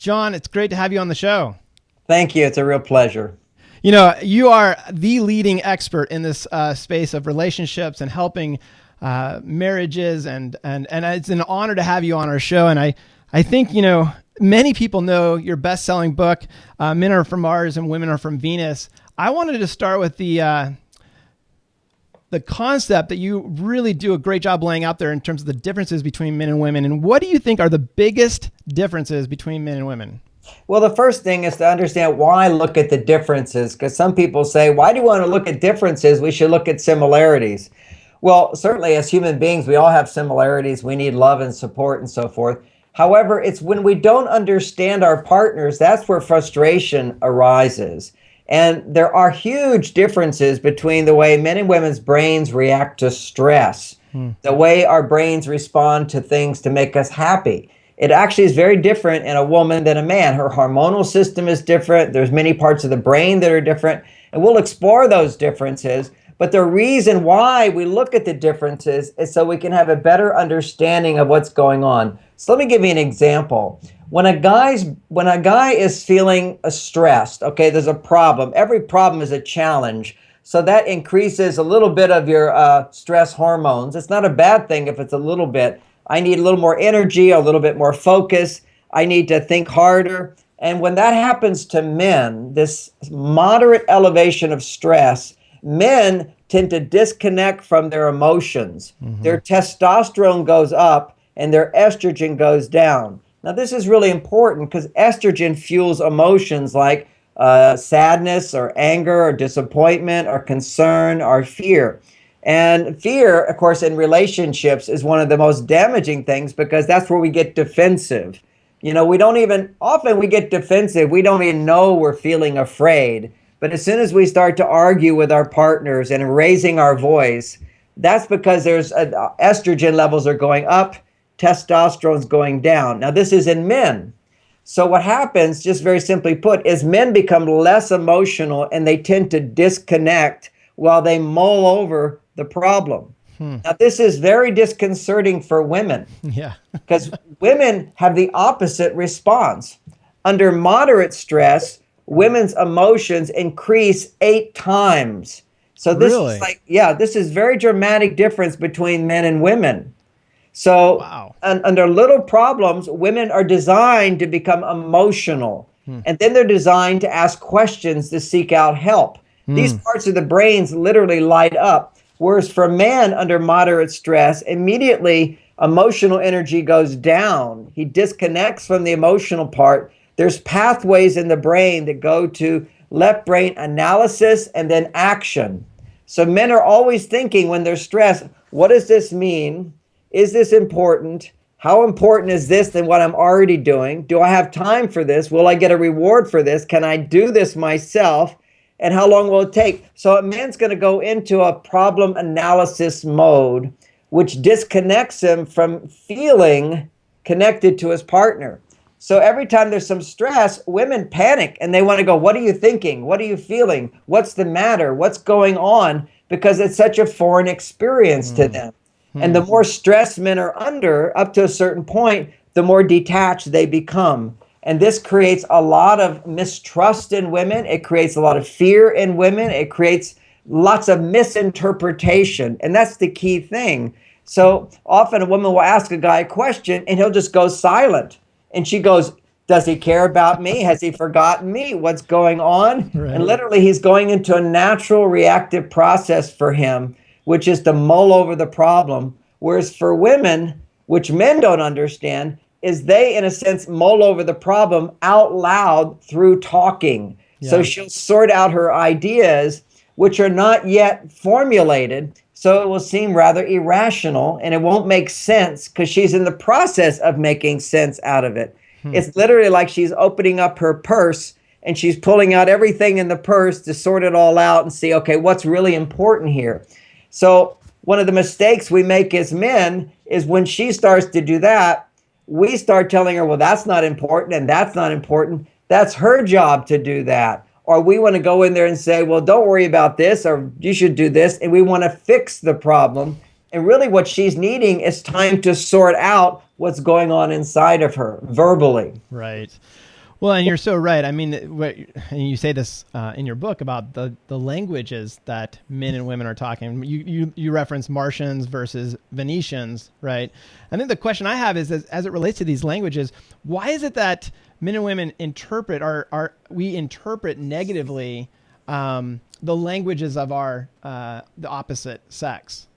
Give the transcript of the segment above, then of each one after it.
John, it's great to have you on the show. Thank you. It's a real pleasure. You know, you are the leading expert in this space of relationships and helping marriages, and it's an honor to have you on our show. And I think, you know, many people know your best-selling book, Men Are From Mars and Women Are From Venus. I wanted to start with the concept that you really do a great job laying out there in terms of the differences between men and women. And what do you think are the biggest differences between men and women? Well, the first thing is to understand why look at the differences, because some people say, why do you want to look at differences? We should look at similarities. Well, certainly as human beings, we all have similarities. We need love and support and so forth. However, it's when we don't understand our partners, that's where frustration arises. And there are huge differences between the way men and women's brains react to stress, the way our brains respond to things to make us happy. It actually is very different in a woman than a man. Her hormonal system is different. There's many parts of the brain that are different, and we'll explore those differences. But the reason why we look at the differences is so we can have a better understanding of what's going on. So let me give you an example. When a guy is feeling stressed, okay, there's a problem. Every problem is a challenge. So that increases a little bit of your stress hormones. It's not a bad thing if it's a little bit. I need a little more energy, a little bit more focus. I need to think harder. And when that happens to men, this moderate elevation of stress, men tend to disconnect from their emotions. Their testosterone goes up and their estrogen goes down. Now, this is really important because estrogen fuels emotions like sadness or anger or disappointment or concern or fear. And fear, of course, in relationships is one of the most damaging things because that's where we get defensive. You know, often we get defensive. We don't even know we're feeling afraid. But as soon as we start to argue with our partners and raising our voice, that's because there's estrogen levels are going up, testosterone's going down. Now, this is in men. So what happens, just very simply put, is men become less emotional and they tend to disconnect while they mull over the problem. Now, this is very disconcerting for women. Yeah. Because women have the opposite response. Under moderate stress, women's emotions increase 8 times. So this is this is very dramatic difference between men and women. So under little problems, women are designed to become emotional. And then they're designed to ask questions to seek out help. These parts of the brains literally light up. Whereas for men under moderate stress, immediately emotional energy goes down. He disconnects from the emotional part. There's pathways in the brain that go to left brain analysis and then action. So men are always thinking when they're stressed, what does this mean? Is this important? How important is this than what I'm already doing? Do I have time for this? Will I get a reward for this? Can I do this myself? And how long will it take? So a man's going to go into a problem analysis mode, which disconnects him from feeling connected to his partner. So every time there's some stress, women panic and they want to go, what are you thinking? What are you feeling? What's the matter? What's going on? Because it's such a foreign experience to them. And the more stress men are under, up to a certain point, the more detached they become. And this creates a lot of mistrust in women. It creates a lot of fear in women. It creates lots of misinterpretation. And that's the key thing. So often a woman will ask a guy a question and he'll just go silent. And she goes, does he care about me? Has he forgotten me? What's going on? Right. And literally he's going into a natural reactive process for him, which is to mull over the problem. Whereas for women, which men don't understand, is they, in a sense, mull over the problem out loud through talking. Yeah. So she'll sort out her ideas, which are not yet formulated. So it will seem rather irrational and it won't make sense because she's in the process of making sense out of it. It's literally like she's opening up her purse and she's pulling out everything in the purse to sort it all out and see, okay, what's really important here? So one of the mistakes we make as men is when she starts to do that, we start telling her, well, that's not important and that's not important. That's her job to do that. Or we want to go in there and say, well, don't worry about this, or you should do this. And we want to fix the problem. And really what she's needing is time to sort out what's going on inside of her verbally. Right. Well, and you're so right. I mean, and you say this in your book about the languages that men and women are talking. You reference Martians versus Venetians, right? I think the question I have is, as it relates to these languages, why is it that men and women we interpret negatively the languages of the opposite sex?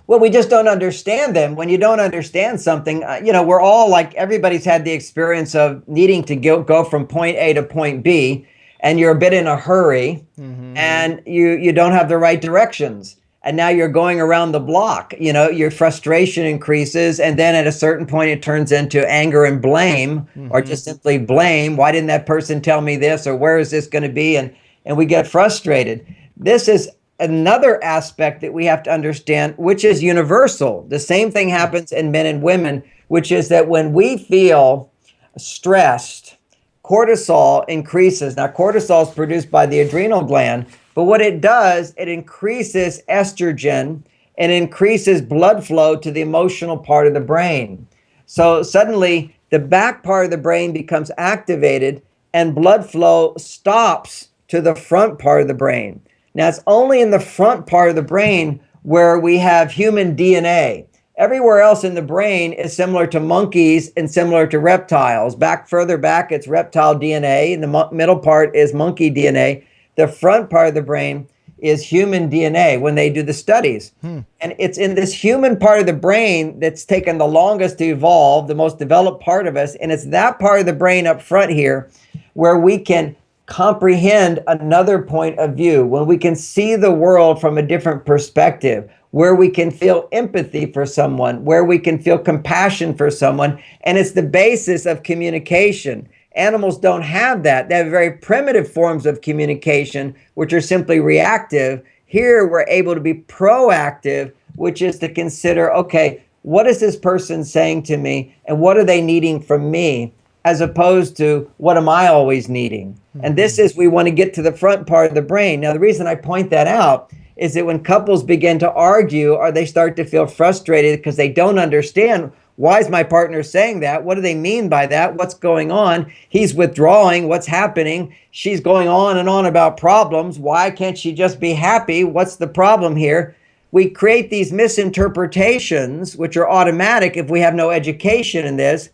Well, we just don't understand them. When you don't understand something, we're all like, everybody's had the experience of needing to go from point A to point B, and you're a bit in a hurry, and you don't have the right directions. And now you're going around the block. Your frustration increases, and then at a certain point, it turns into anger and blame, or just simply blame. Why didn't that person tell me this, or where is this going to be? And we get frustrated. This is another aspect that we have to understand, which is universal. The same thing happens in men and women, which is that when we feel stressed, cortisol increases. Now, cortisol is produced by the adrenal gland, but what it does, it increases estrogen and increases blood flow to the emotional part of the brain. So suddenly, the back part of the brain becomes activated and blood flow stops to the front part of the brain. Now, it's only in the front part of the brain where we have human DNA. Everywhere else in the brain is similar to monkeys and similar to reptiles. Further back, it's reptile DNA, and the middle part is monkey DNA. The front part of the brain is human DNA when they do the studies. And it's in this human part of the brain that's taken the longest to evolve, the most developed part of us, and it's that part of the brain up front here where we can comprehend another point of view, when we can see the world from a different perspective, where we can feel empathy for someone, where we can feel compassion for someone. And it's the basis of communication. Animals don't have that. They have very primitive forms of communication, which are simply reactive. Here, we're able to be proactive, which is to consider, okay, what is this person saying to me, and what are they needing from me, as opposed to what am I always needing? And this is, we want to get to the front part of the brain. Now, the reason I point that out is that when couples begin to argue, or they start to feel frustrated because they don't understand, why is my partner saying that? What do they mean by that? What's going on? He's withdrawing. What's happening? She's going on and on about problems. Why can't she just be happy? What's the problem here? We create these misinterpretations, which are automatic if we have no education in this.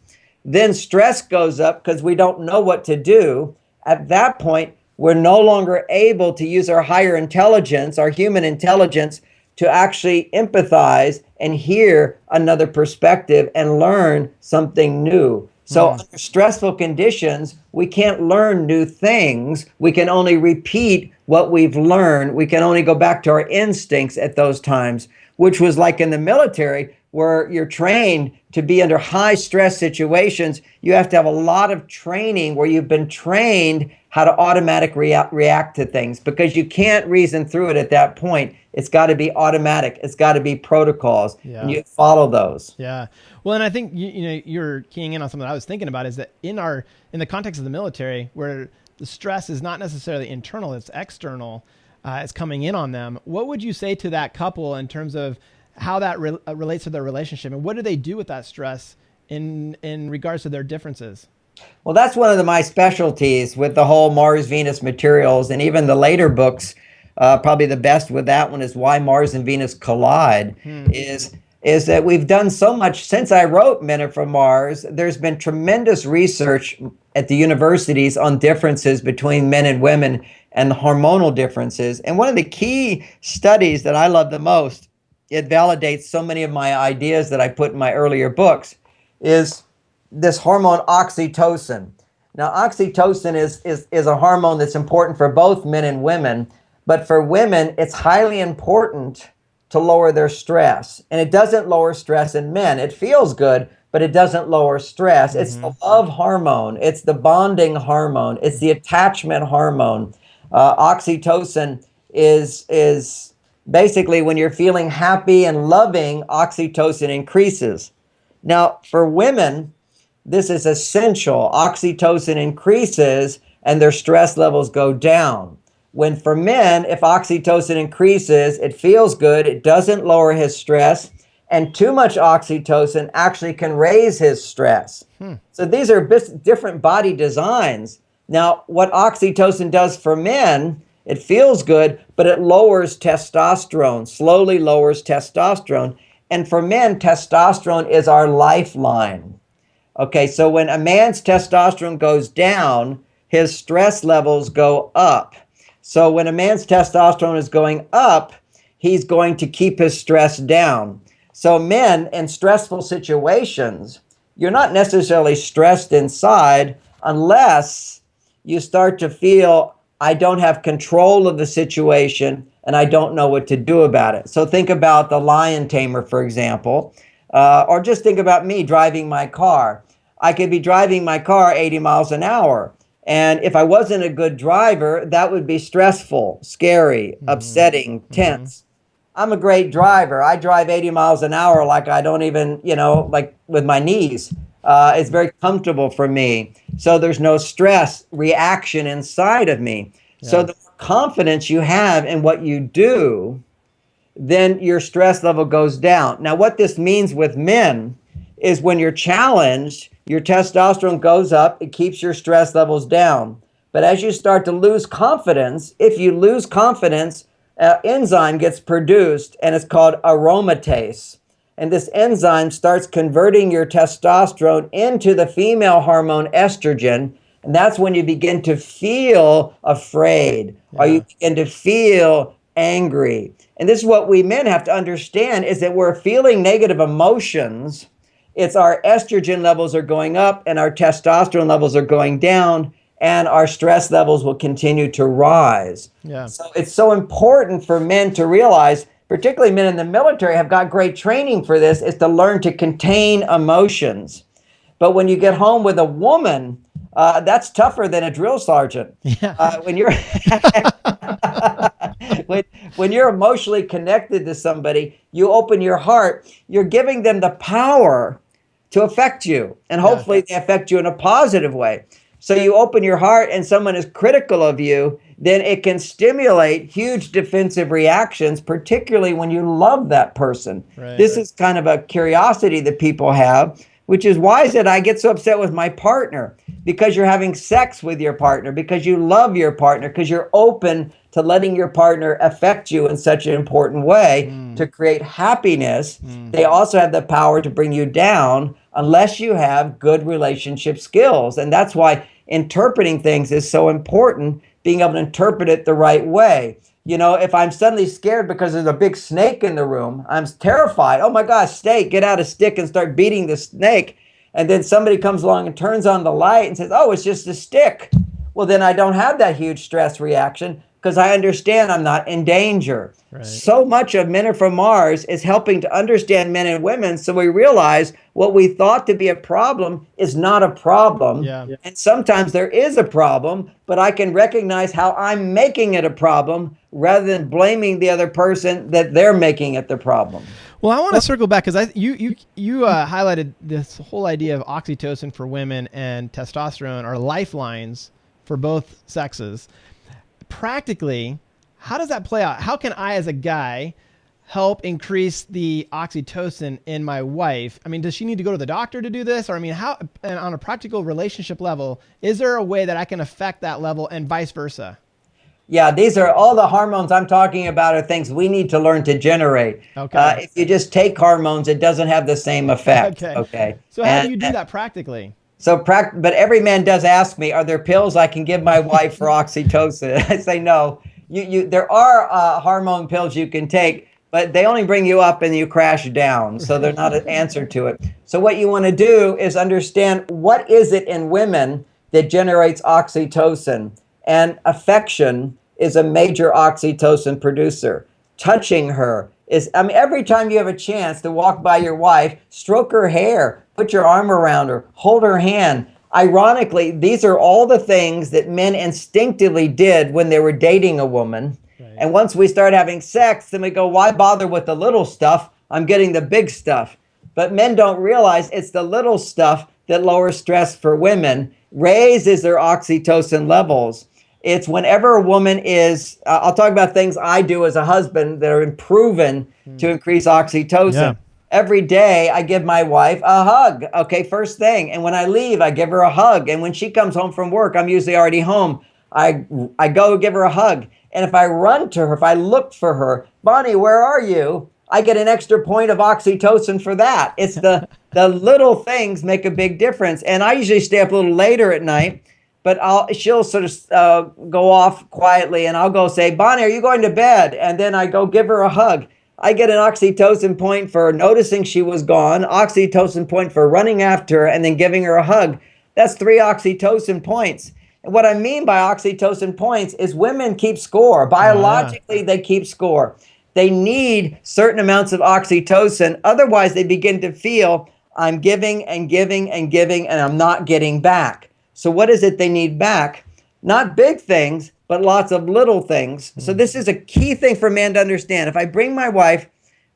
Then stress goes up because we don't know what to do. At that point, we're no longer able to use our higher intelligence, our human intelligence, to actually empathize and hear another perspective and learn something new. So under stressful conditions, we can't learn new things. We can only repeat what we've learned. We can only go back to our instincts at those times, which was like in the military, where you're trained to be under high stress situations. You have to have a lot of training where you've been trained how to automatically react to things, because you can't reason through it at that point. It's got to be automatic. It's got to be protocols, and you follow those. Yeah. Well, and I think you're keying in on something that I was thinking about, is that in the context of the military, where the stress is not necessarily internal, it's external, it's coming in on them. What would you say to that couple in terms of how that relates to their relationship, and what do they do with that stress in regards to their differences? Well, that's one of my specialties with the whole Mars, Venus materials, and even the later books. Probably the best with that one is Why Mars and Venus Collide. Is that we've done so much since I wrote Men Are From Mars. There's been tremendous research at the universities on differences between men and women and the hormonal differences. And one of the key studies that I love the most, it validates so many of my ideas that I put in my earlier books, is this hormone oxytocin. Now, oxytocin is a hormone that's important for both men and women, but for women, it's highly important to lower their stress. And it doesn't lower stress in men. It feels good, but it doesn't lower stress. It's the love hormone. It's the bonding hormone. It's the attachment hormone. Oxytocin is basically when you're feeling happy and loving, oxytocin increases. Now, for women, this is essential. Oxytocin increases and their stress levels go down. When for men, if oxytocin increases, it feels good. It doesn't lower his stress. And too much oxytocin actually can raise his stress. So these are different body designs. Now, what oxytocin does for men, it feels good, but it lowers testosterone, slowly lowers testosterone. And for men, testosterone is our lifeline. Okay, so when a man's testosterone goes down, his stress levels go up. So when a man's testosterone is going up, he's going to keep his stress down. So men in stressful situations, you're not necessarily stressed inside unless you start to feel, I don't have control of the situation and I don't know what to do about it. So think about the lion tamer, for example, or just think about me driving my car. I could be driving my car 80 miles an hour. And if I wasn't a good driver, that would be stressful, scary, upsetting, tense. I'm a great driver. I drive 80 miles an hour like I don't even, like with my knees. It's very comfortable for me. So there's no stress reaction inside of me. Yeah. So the more confidence you have in what you do, then your stress level goes down. Now, what this means with men is when you're challenged, your testosterone goes up, it keeps your stress levels down. But as you start to lose confidence, if you lose confidence, enzyme gets produced and it's called aromatase. And this enzyme starts converting your testosterone into the female hormone estrogen. And that's when you begin to feel afraid or you begin to feel angry. And this is what we men have to understand is that we're feeling negative emotions. It's our estrogen levels are going up and our testosterone levels are going down and our stress levels will continue to rise. Yeah. So it's so important for men to realize, particularly men in the military have got great training for this, is to learn to contain emotions. But when you get home with a woman, that's tougher than a drill sergeant. Yeah. When you're when you're emotionally connected to somebody, you open your heart, you're giving them the power to affect you. And hopefully they affect you in a positive way. So you open your heart and someone is critical of you, then it can stimulate huge defensive reactions, particularly when you love that person. This is kind of a curiosity that people have, which is why is it I get so upset with my partner? Because you're having sex with your partner, because you love your partner, because you're open to letting your partner affect you in such an important way to create happiness. They also have the power to bring you down unless you have good relationship skills. And that's why interpreting things is so important, being able to interpret it the right way. If I'm suddenly scared because there's a big snake in the room, I'm terrified. Oh my gosh, snake, get out a stick and start beating the snake. And then somebody comes along and turns on the light and says, oh, it's just a stick. Well, then I don't have that huge stress reaction because I understand I'm not in danger. So much of Men Are From Mars is helping to understand men and women so we realize what we thought to be a problem is not a problem. And sometimes there is a problem, but I can recognize how I'm making it a problem rather than blaming the other person that they're making it the problem. Well, I want to circle back because you highlighted this whole idea of oxytocin for women and testosterone are lifelines for both sexes. Practically, how does that play out? How can I, as a guy, help increase the oxytocin in my wife? I mean, does she need to go to the doctor to do this? Or I mean, how, and on a practical relationship level, is there a way that I can affect that level and vice versa? Yeah, these are all the hormones I'm talking about are things we need to learn to generate. If you just take hormones, it doesn't have the same effect. Okay. So how do you do that practically? But every man does ask me, are there pills I can give my wife for oxytocin? I say, no, there are hormone pills you can take, but they only bring you up and you crash down. So they're not an answer to it. So what you want to do is understand what is it in women that generates oxytocin, and affection is a major oxytocin producer. Touching her is, every time you have a chance to walk by your wife, stroke her hair, put your arm around her, hold her hand. Ironically, these are all the things that men instinctively did when they were dating a woman. And once we start having sex, then we go, why bother with the little stuff? I'm getting the big stuff. But men don't realize it's the little stuff that lowers stress for women, raises their oxytocin levels. It's whenever a woman is, I'll talk about things I do as a husband that are proven to increase oxytocin. every day I give my wife a hug. Okay, first thing. And when I leave, I give her a hug. And when she comes home from work, I'm usually already home. I go give her a hug. And if I run to her, if I look for her, Bonnie, where are you? I get an extra point of oxytocin for that. It's the little things make a big difference. And I usually stay up a little later at night, but she'll sort of go off quietly, and I'll go say, Bonnie, are you going to bed? And then I go give her a hug. I get an oxytocin point for noticing she was gone, oxytocin point for running after her, and then giving her a hug. That's 3 oxytocin points. And what I mean by oxytocin points is women keep score. Biologically, they keep score. They need certain amounts of oxytocin. Otherwise, they begin to feel, I'm giving and giving and giving, and I'm not getting back. So what is it they need back? Not big things, but lots of little things. So this is a key thing for men to understand. If I bring my wife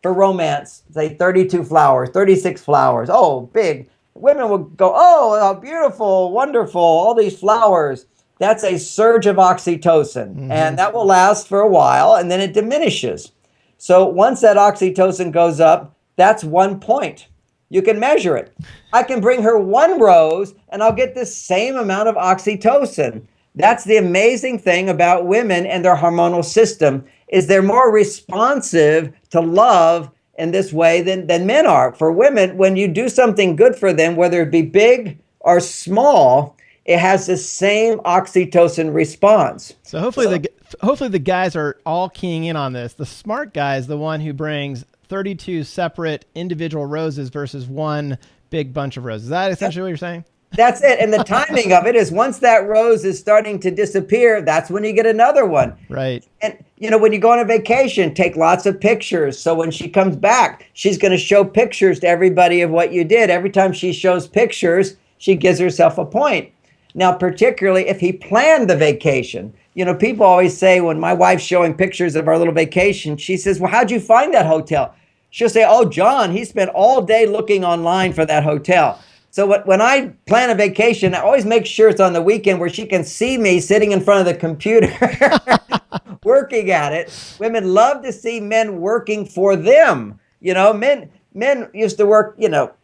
for romance, say 32 flowers, 36 flowers, oh, big. Women will go, oh, beautiful, wonderful, all these flowers. That's a surge of oxytocin, and that will last for a while, and then it diminishes. So once that oxytocin goes up, that's 1 point. You can measure it. I can bring her 1 rose, and I'll get the same amount of oxytocin. That's the amazing thing about women and their hormonal system, is they're more responsive to love in this way than men are. For women, when you do something good for them, whether it be big or small, it has the same oxytocin response. So hopefully the guys are all keying in on this. The smart guy is the one who brings 32 separate individual roses versus 1 big bunch of roses. Is that essentially what you're saying? That's it. And the timing of it is once that rose is starting to disappear, that's when you get another one. Right. And, when you go on a vacation, take lots of pictures. So when she comes back, she's going to show pictures to everybody of what you did. Every time she shows pictures, she gives herself a point. Now, particularly if he planned the vacation. People always say when my wife's showing pictures of our little vacation, she says, well, how'd you find that hotel? She'll say, oh, John, he spent all day looking online for that hotel. So when I plan a vacation, I always make sure it's on the weekend where she can see me sitting in front of the computer working at it. Women love to see men working for them. Men used to work,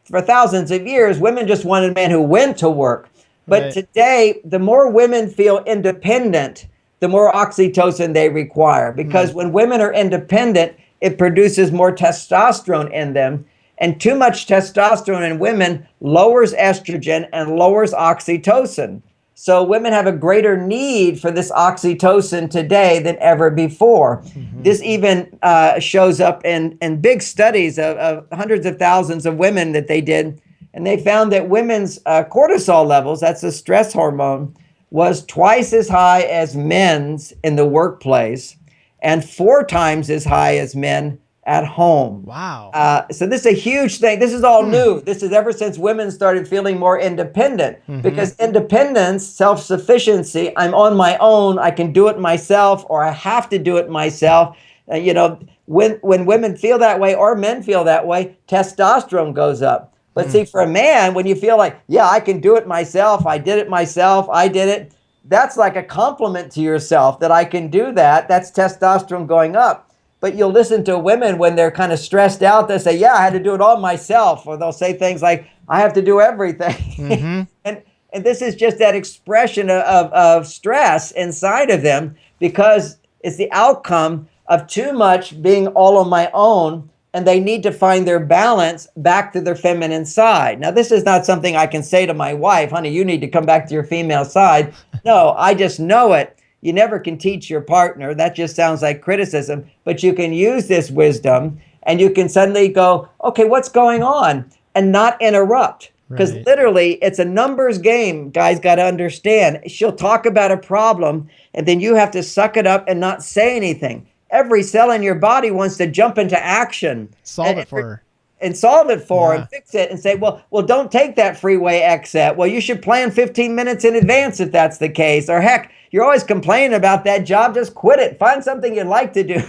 for thousands of years. Women just wanted men who went to work. But Right. Today, the more women feel independent, the more oxytocin they require. Because when women are independent, it produces more testosterone in them. And too much testosterone in women lowers estrogen and lowers oxytocin. So women have a greater need for this oxytocin today than ever before. This even shows up in big studies of hundreds of thousands of women that they did. And they found that women's cortisol levels, that's a stress hormone, was twice as high as men's in the workplace and 4 times as high as men at home. Wow. So this is a huge thing. This is all new. This is ever since women started feeling more independent, because independence, self-sufficiency, I'm on my own, I can do it myself, or I have to do it myself. When women feel that way or men feel that way, testosterone goes up. But see, for a man, when you feel like, yeah, I can do it myself, I did it myself, I did it, that's like a compliment to yourself that I can do that. That's testosterone going up. But you'll listen to women when they're kind of stressed out. They say, yeah, I had to do it all myself. Or they'll say things like, I have to do everything. And this is just that expression of stress inside of them, because it's the outcome of too much being all on my own. And they need to find their balance back to their feminine side. Now, this is not something I can say to my wife, honey, you need to come back to your female side. No, I just know it. You never can teach your partner. That just sounds like criticism. But you can use this wisdom and you can suddenly go, okay, what's going on? And not interrupt. Because literally, it's a numbers game, guys got to understand. She'll talk about a problem, and then you have to suck it up and not say anything. Every cell in your body wants to jump into action. Solve it for her. And solve it for her and fix it and say, well, don't take that freeway exit. Well, you should plan 15 minutes in advance if that's the case. Or heck, you're always complaining about that job. Just quit it. Find something you'd like to do.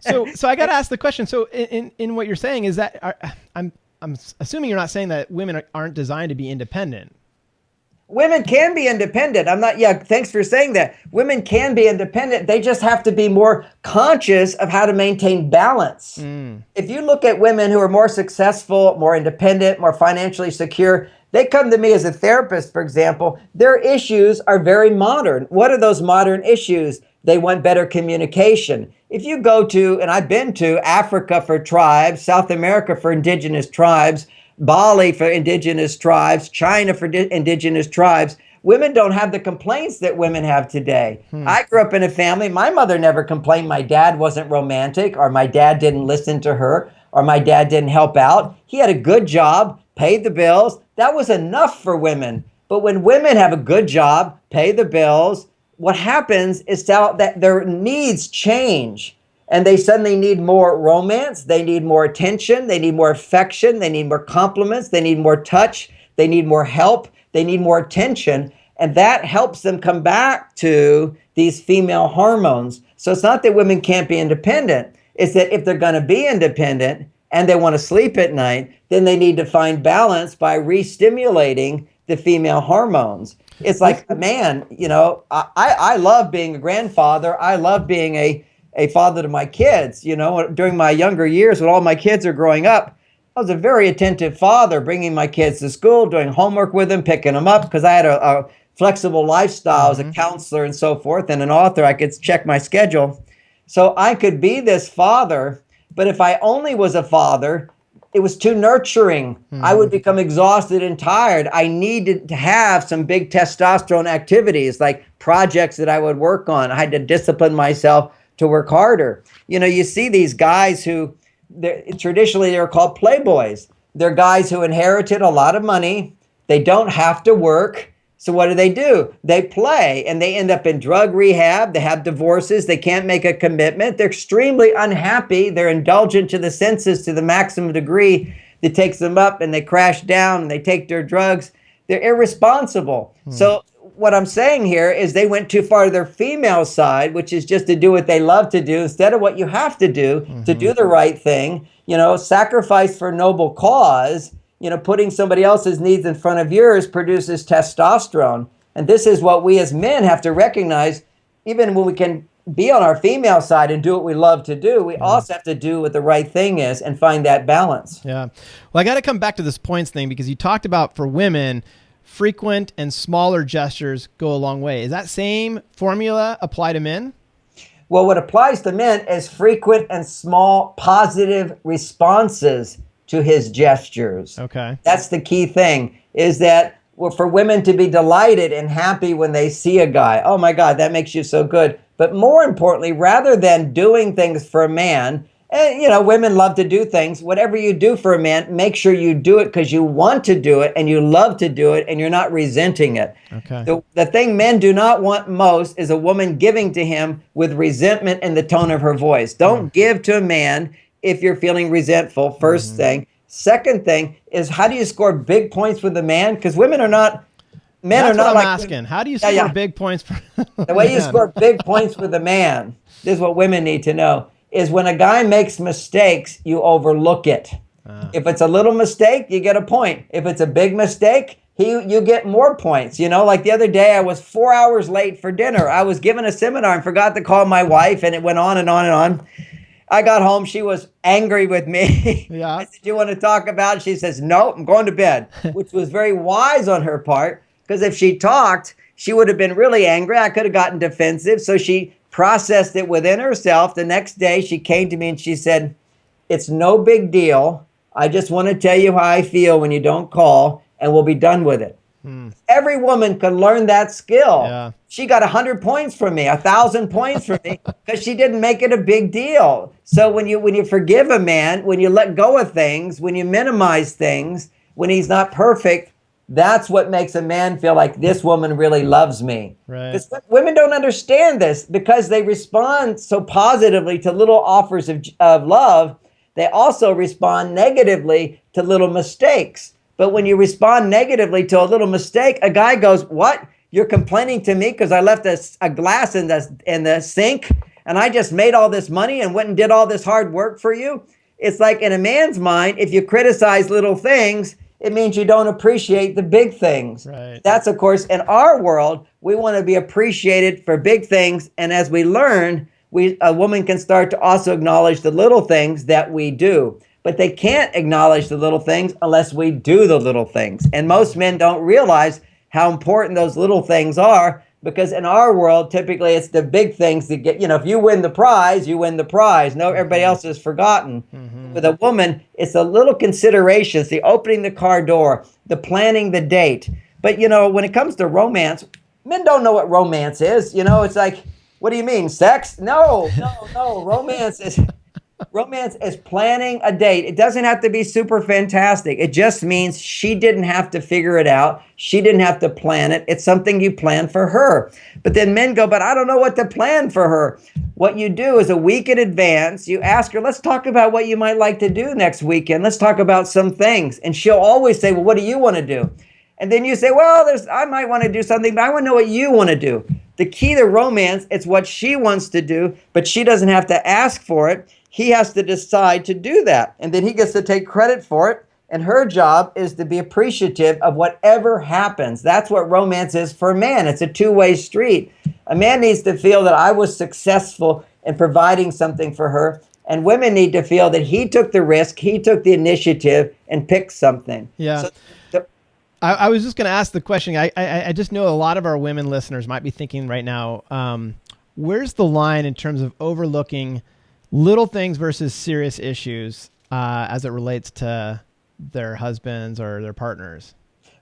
So I got to ask the question. So in what you're saying is that I'm assuming you're not saying that women aren't designed to be independent. women can be independent. Thanks for saying that. Women can be independent. They just have to be more conscious of how to maintain balance. If you look at women who are more successful, more independent, more financially secure, they come to me as a therapist, for example. Their issues are very modern. What are those modern issues? They want better communication. If you go to, and I've been to Africa for tribes, South America for indigenous tribes, Bali for indigenous tribes, China for indigenous tribes, women don't have the complaints that women have today. I grew up in a family, my mother never complained my dad wasn't romantic, or my dad didn't listen to her, or my dad didn't help out. He had a good job, paid the bills. That was enough for women. But when women have a good job, pay the bills, what happens is that their needs change, and they suddenly need more romance, they need more attention, they need more affection, they need more compliments, they need more touch, they need more help, they need more attention, and that helps them come back to these female hormones. So it's not that women can't be independent, it's that if they're going to be independent and they want to sleep at night, then they need to find balance by re-stimulating the female hormones. It's like a man, I love being a grandfather. I love being a father to my kids. During my younger years when all my kids are growing up, I was a very attentive father, bringing my kids to school, doing homework with them, picking them up, because I had a flexible lifestyle as a counselor and so forth, and an author. I could check my schedule. So I could be this father, but if I only was a father, it was too nurturing. I would become exhausted and tired. I needed to have some big testosterone activities, like projects that I would work on. I had to discipline myself to work harder. You see these guys who, traditionally they're called Playboys. They're guys who inherited a lot of money. They don't have to work. So what do? They play, and they end up in drug rehab. They have divorces. They can't make a commitment. They're extremely unhappy. They're indulgent to the senses to the maximum degree that takes them up, and they crash down, and they take their drugs. They're irresponsible. So what I'm saying here is they went too far to their female side, which is just to do what they love to do instead of what you have to do to do the right thing. Sacrifice for a noble cause. Putting somebody else's needs in front of yours produces testosterone. And this is what we as men have to recognize. Even when we can be on our female side and do what we love to do, we also have to do what the right thing is and find that balance. Yeah. Well, I got to come back to this points thing, because you talked about, for women, frequent and smaller gestures go a long way. Is that same formula apply to men? Well, what applies to men is frequent and small positive responses to his gestures. Okay. That's the key thing, is that for women to be delighted and happy when they see a guy. Oh my God, that makes you so good. But more importantly, rather than doing things for a man, and women love to do things, whatever you do for a man, make sure you do it because you want to do it and you love to do it and you're not resenting it. Okay. The thing men do not want most is a woman giving to him with resentment in the tone of her voice. Don't give to a man if you're feeling resentful, first thing. Second thing is, how do you score big points with a man? Because men are not That's what I'm like asking. How do you score big points? The way you score big points with a man, this is what women need to know, is when a guy makes mistakes, you overlook it. If it's a little mistake, you get a point. If it's a big mistake, you get more points. Like the other day, I was 4 hours late for dinner. I was given a seminar and forgot to call my wife, and it went on and on and on. I got home. She was angry with me. Yeah. I said, "You want to talk about it?" She says, "No, I'm going to bed," which was very wise on her part, because if she talked, she would have been really angry. I could have gotten defensive. So she processed it within herself. The next day, she came to me and she said, "It's no big deal. I just want to tell you how I feel when you don't call, and we'll be done with it." Every woman could learn that skill. Yeah. She got 100 points from me, 1,000 points from me, because she didn't make it a big deal. So when you forgive a man, when you let go of things, when you minimize things, when he's not perfect, that's what makes a man feel like this woman really loves me. Right. Because women don't understand this, because they respond so positively to little offers of love. They also respond negatively to little mistakes. But when you respond negatively to a little mistake, a guy goes, "What? You're complaining to me because I left a glass in the sink, and I just made all this money and went and did all this hard work for you?" It's like, in a man's mind, if you criticize little things, it means you don't appreciate the big things. Right. That's, of course, in our world, we want to be appreciated for big things. And as we learn, a woman can start to also acknowledge the little things that we do. But they can't acknowledge the little things unless we do the little things. And most men don't realize how important those little things are, because in our world, typically it's the big things that get, if you win the prize, you win the prize. No, everybody else is forgotten. Mm-hmm. With a woman, it's the little considerations, the opening the car door, the planning the date. But, when it comes to romance, men don't know what romance is. It's like, what do you mean, sex? No. Romance is planning a date. It doesn't have to be super fantastic. It just means she didn't have to figure it out. She didn't have to plan it. It's something you plan for her. But then men go, but I don't know what to plan for her. What you do is a week in advance, you ask her, let's talk about what you might like to do next weekend. Let's talk about some things. And she'll always say, well, what do you want to do? And then you say, well, I might want to do something, but I want to know what you want to do. The key to romance, it's what she wants to do, but she doesn't have to ask for it. He has to decide to do that. And then he gets to take credit for it. And her job is to be appreciative of whatever happens. That's what romance is for a man. It's a two-way street. A man needs to feel that I was successful in providing something for her. And women need to feel that he took the risk, he took the initiative, and picked something. Yeah. I was just going to ask the question. I just know a lot of our women listeners might be thinking right now, where's the line in terms of overlooking little things versus serious issues as it relates to their husbands or their partners?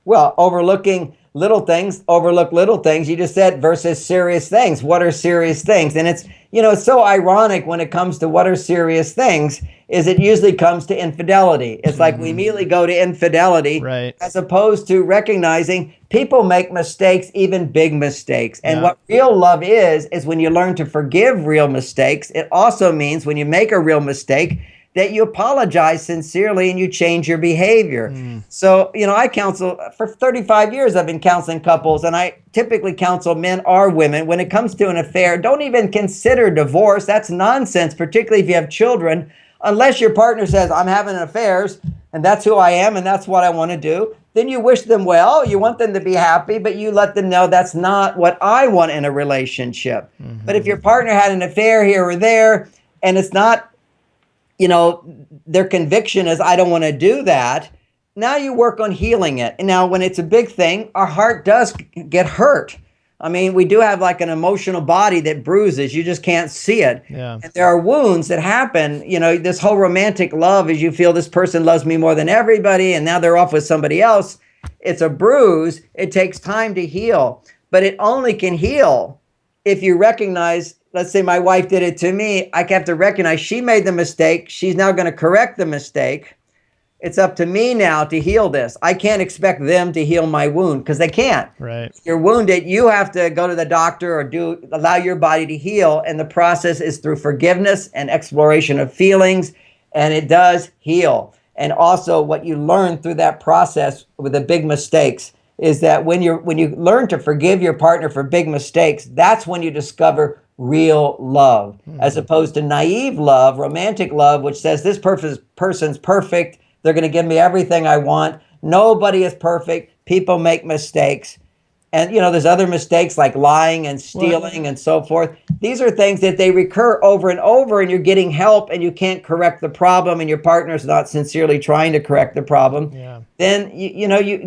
Well, overlooking little things, overlook little things. You just said versus serious things. What are serious things? And it's, it's so ironic when it comes to what are serious things is it usually comes to infidelity. It's like we immediately go to infidelity, right, as opposed to recognizing people make mistakes, even big mistakes. And what real love is when you learn to forgive real mistakes. It also means when you make a real mistake, that you apologize sincerely and you change your behavior. So, I counsel for 35 years. I've been counseling couples, and I typically counsel men or women. When it comes to an affair, don't even consider divorce. That's nonsense, particularly if you have children, unless your partner says, I'm having affairs and that's who I am and that's what I want to do. Then you wish them well, you want them to be happy, but you let them know that's not what I want in a relationship. But if your partner had an affair here or there, and it's not, their conviction is, I don't want to do that. Now you work on healing it. And now when it's a big thing, our heart does get hurt. I mean, we do have like an emotional body that bruises. You just can't see it. Yeah. And there are wounds that happen. This whole romantic love is you feel this person loves me more than everybody, and now they're off with somebody else. It's a bruise. It takes time to heal. But it only can heal if you recognize, let's say my wife did it to me, I have to recognize she made the mistake. She's now going to correct the mistake. It's up to me now to heal this. I can't expect them to heal my wound because they can't. Right. If you're wounded, you have to go to the doctor or allow your body to heal. And the process is through forgiveness and exploration of feelings. And it does heal. And also what you learn through that process with the big mistakes is that when you learn to forgive your partner for big mistakes, that's when you discover real love, as opposed to naive love, romantic love, which says this person's perfect. They're going to give me everything I want. Nobody is perfect. People make mistakes. And, there's other mistakes like lying and stealing and so forth. These are things that they recur over and over, and you're getting help and you can't correct the problem, and your partner's not sincerely trying to correct the problem. Yeah. Then,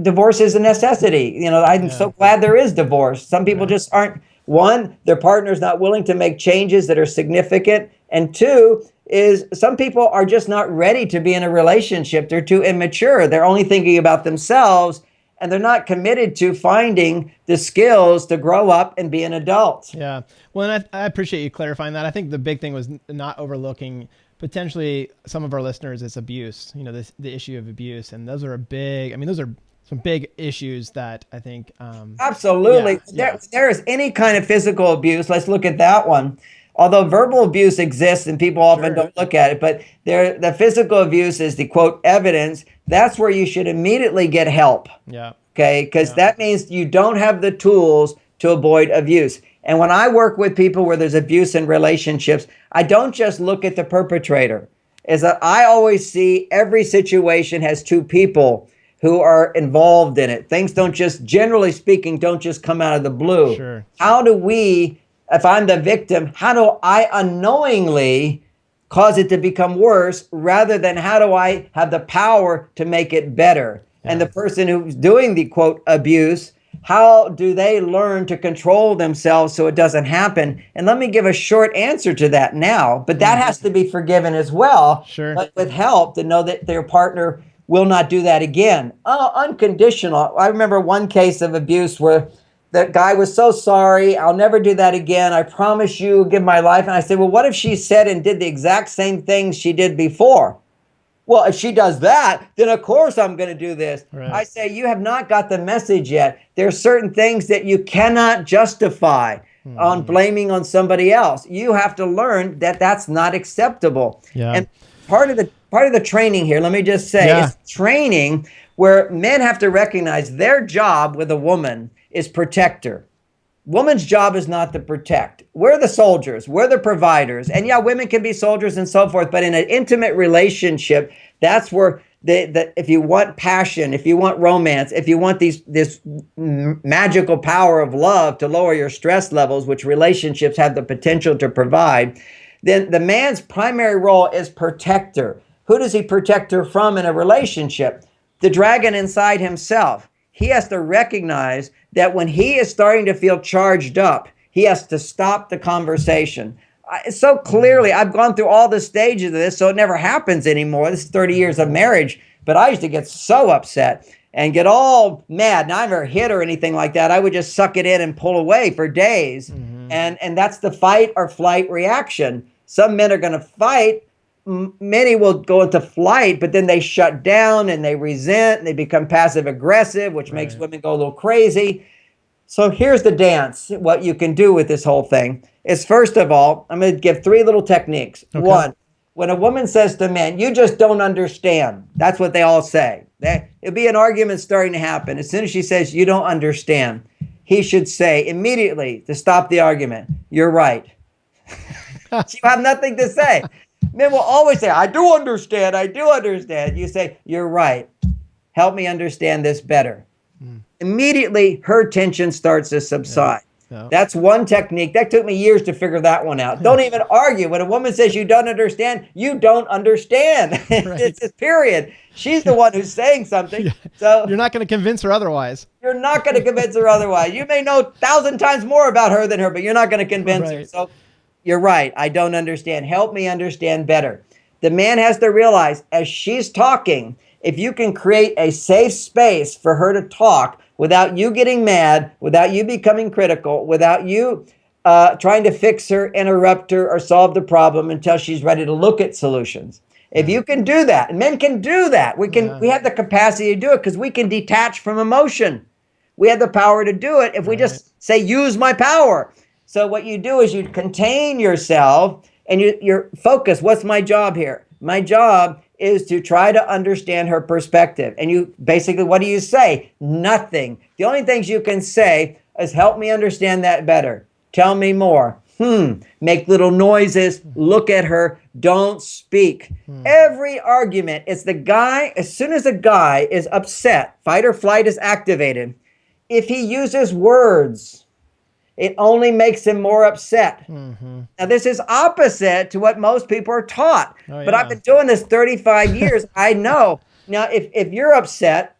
divorce is a necessity. I'm so glad there is divorce. Some people just aren't. One, their partner's not willing to make changes that are significant. And two, is some people are just not ready to be in a relationship. They're too immature. They're only thinking about themselves, and they're not committed to finding the skills to grow up and be an adult. Yeah. Well, and I appreciate you clarifying that. I think the big thing was not overlooking potentially some of our listeners is abuse, the issue of abuse. And those are those are some big issues that I think. Absolutely. There is any kind of physical abuse. Let's look at that one. Although verbal abuse exists and people often don't look at it, but the physical abuse is the quote evidence. That's where you should immediately get help. Yeah. Okay. Because that means you don't have the tools to avoid abuse. And when I work with people where there's abuse in relationships, I don't just look at the perpetrator. Is that I always see every situation has two people. who are involved in it. Things don't just, generally speaking, don't just come out of the blue. Sure. How do we, if I'm the victim, how do I unknowingly cause it to become worse, rather than how do I have the power to make it better? Yeah. And the person who's doing the quote abuse, how do they learn to control themselves so it doesn't happen? And let me give a short answer to that now, but that has to be forgiven as well. Sure. But with help, to know that their partner will not do that again. Oh, unconditional. I remember one case of abuse where the guy was so sorry, I'll never do that again. I promise you, give my life. And I said, well, what if she said and did the exact same things she did before? Well, if she does that, then of course I'm going to do this. Right. I say, you have not got the message yet. There are certain things that you cannot justify on blaming on somebody else. You have to learn that that's not acceptable. Yeah. And part of the training here, let me just say, is training where men have to recognize their job with a woman is protector. Woman's job is not to protect. We're the soldiers. We're the providers. And yeah, women can be soldiers and so forth. But in an intimate relationship, that's where if you want passion, if you want romance, if you want this magical power of love to lower your stress levels, which relationships have the potential to provide, then the man's primary role is protector. Who does he protect her from in a relationship? The dragon inside himself. He has to recognize that when he is starting to feel charged up, he has to stop the conversation. So clearly, I've gone through all the stages of this, so it never happens anymore. This is 30 years of marriage, but I used to get so upset and get all mad. Now, I never hit or anything like that. I would just suck it in and pull away for days. And that's the fight or flight reaction. Some men are going to fight. Many will go into flight, but then they shut down and they resent and they become passive aggressive, which makes women go a little crazy. So here's the dance. What you can do with this whole thing is, first of all, I'm going to give 3 little techniques. Okay. One, when a woman says to men, you just don't understand. That's what they all say. It'll be an argument starting to happen. As soon as she says, you don't understand, he should say immediately to stop the argument, you're right. You have nothing to say. Men will always say, I do understand. I do understand. You say, you're right. Help me understand this better. Immediately, her tension starts to subside. Yeah. That's one technique. That took me years to figure that one out. Don't even argue. When a woman says you don't understand, you don't understand. Right. It's just period. She's the one who's saying something. Yeah. So you're not going to convince her otherwise. You're not going to convince her otherwise. You may know 1,000 times more about her than her, but you're not going to convince her. So you're right. I don't understand. Help me understand better. The man has to realize, as she's talking, if you can create a safe space for her to talk without you getting mad, without you becoming critical, without you trying to fix her, interrupt her, or solve the problem until she's ready to look at solutions. If you can do that, and men can do that, we have the capacity to do it because we can detach from emotion. We have the power to do it if we just say, use my power. So what you do is you contain yourself and you're focused. What's my job here? My job is to try to understand her perspective. And you basically, what do you say? Nothing. The only things you can say is help me understand that better. Tell me more. Make little noises. Look at her. Don't speak. Every argument, it's the guy, as soon as a guy is upset, fight or flight is activated. If he uses words, it only makes him more upset. Now, this is opposite to what most people are taught. But I've been doing this 35 years. I know. Now, if you're upset